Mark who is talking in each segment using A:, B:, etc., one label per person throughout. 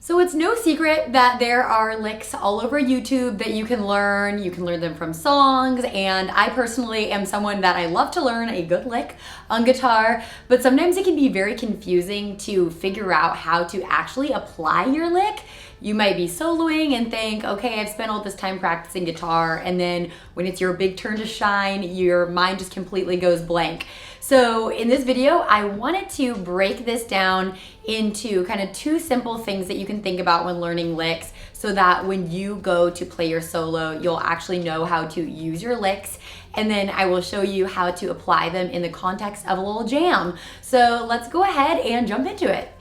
A: So it's no secret that there are licks all over YouTube that you can learn. You can learn them from songs, and I personally am someone that I love to learn a good lick on guitar, but sometimes it can be very confusing to figure out how to actually apply your lick. You might be soloing and think, okay, I've spent all this time practicing guitar, and then when it's your big turn to shine, your mind just completely goes blank. So in this video, I wanted to break this down into kind of two simple things that you can think about when learning licks, so that when you go to play your solo, you'll actually know how to use your licks. And then I will show you how to apply them in the context of a little jam. So let's go ahead and jump into it.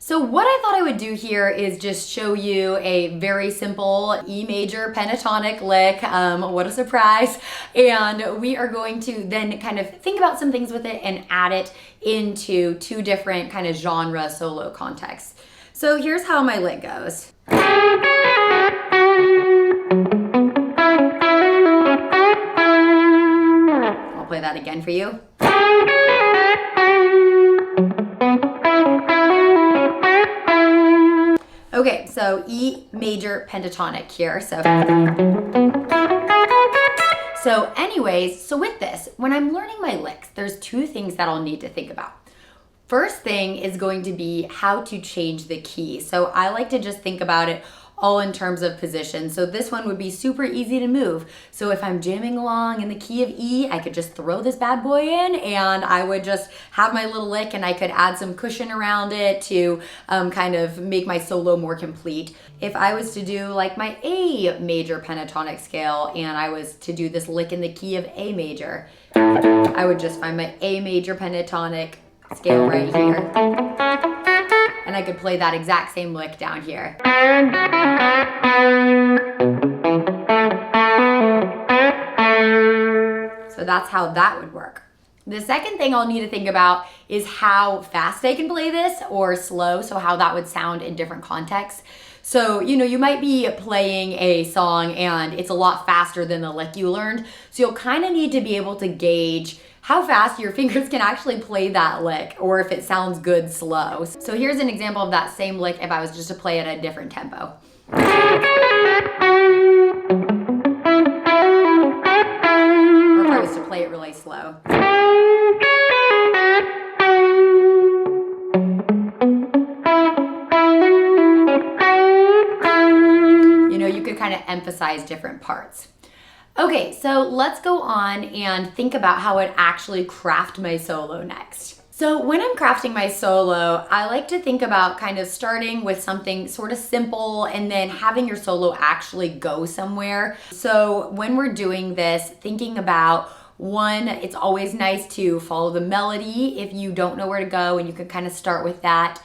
A: So what I thought I would do here is just show you a very simple E major pentatonic lick. What a surprise. And we are going to then kind of think about some things with it and add it into two different kind of genre solo contexts. So here's how my lick goes. I'll play that again for you. Okay, so E major pentatonic here. So anyways, so with this, when I'm learning my licks, there's two things that I'll need to think about. First thing is going to be how to change the key. So I like to just think about it all in terms of position. So this one would be super easy to move. So if I'm jamming along in the key of E, I could just throw this bad boy in and I would just have my little lick, and I could add some cushion around it to kind of make my solo more complete. If I was to do like my A major pentatonic scale and I was to do this lick in the key of A major, I would just find my A major pentatonic scale right here, and I could play that exact same lick down here. So that's how that would work. The second thing I'll need to think about is how fast I can play this or slow, so how that would sound in different contexts. So, you might be playing a song and it's a lot faster than the lick you learned, so you'll kind of need to be able to gauge how fast your fingers can actually play that lick, or if it sounds good slow. So here's an example of that same lick if I was just to play it at a different tempo. Or if I was to play it really slow. You could kind of emphasize different parts. Okay, so let's go on and think about how I'd actually craft my solo next. So when I'm crafting my solo, I like to think about kind of starting with something sort of simple and then having your solo actually go somewhere. So when we're doing this, thinking about one, it's always nice to follow the melody if you don't know where to go, and you can kind of start with that.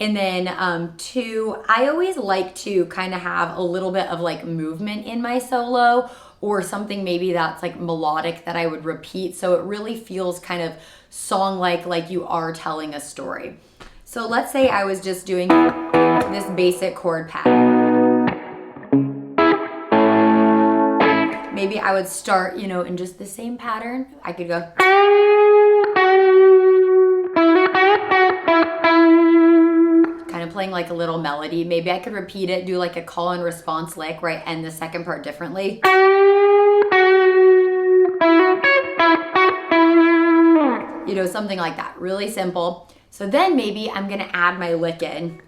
A: And then two, I always like to kind of have a little bit of like movement in my solo, or something maybe that's like melodic that I would repeat, so it really feels kind of song-like you are telling a story. So let's say I was just doing this basic chord pattern. Maybe I would start, in just the same pattern. I could go. Kind of playing like a little melody. Maybe I could repeat it, do like a call and response lick where I end the second part differently. Something like that, really simple. So then maybe I'm gonna add my lick in.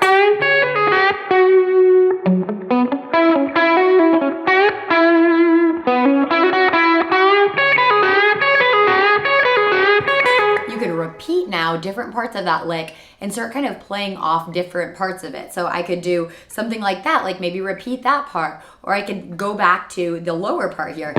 A: You could repeat now different parts of that lick and start kind of playing off different parts of it. So I could do something like that, like maybe repeat that part, or I could go back to the lower part here.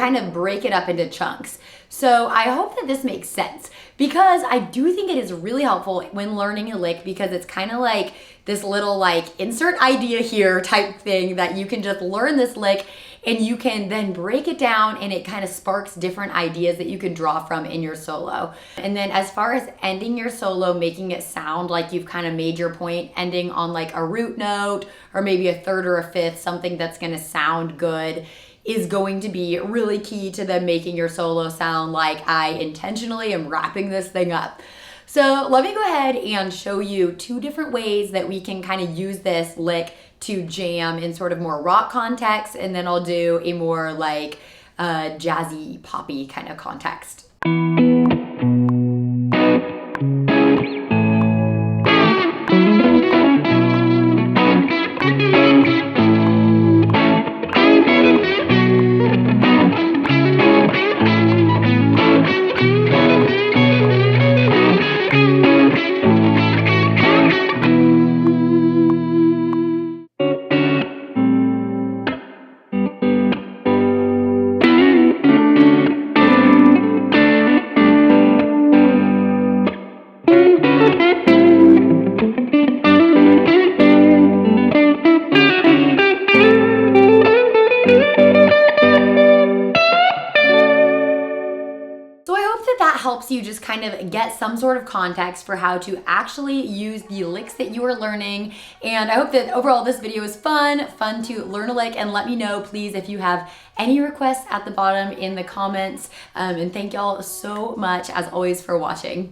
A: kind of break it up into chunks. So I hope that this makes sense, because I do think it is really helpful when learning a lick, because it's kind of like this little like insert idea here type thing that you can just learn this lick and you can then break it down, and it kind of sparks different ideas that you can draw from in your solo. And then as far as ending your solo, making it sound like you've kind of made your point, ending on like a root note or maybe a third or a fifth, something that's going to sound good, is going to be really key to them making your solo sound like I intentionally am wrapping this thing up. So let me go ahead and show you 2 different ways that we can kind of use this lick to jam in sort of more rock context, and then I'll do a more like jazzy, poppy kind of context. That helps you just kind of get some sort of context for how to actually use the licks that you are learning. And I hope that overall this video is fun to learn a lick, and let me know please if you have any requests at the bottom in the comments. And thank y'all so much as always for watching.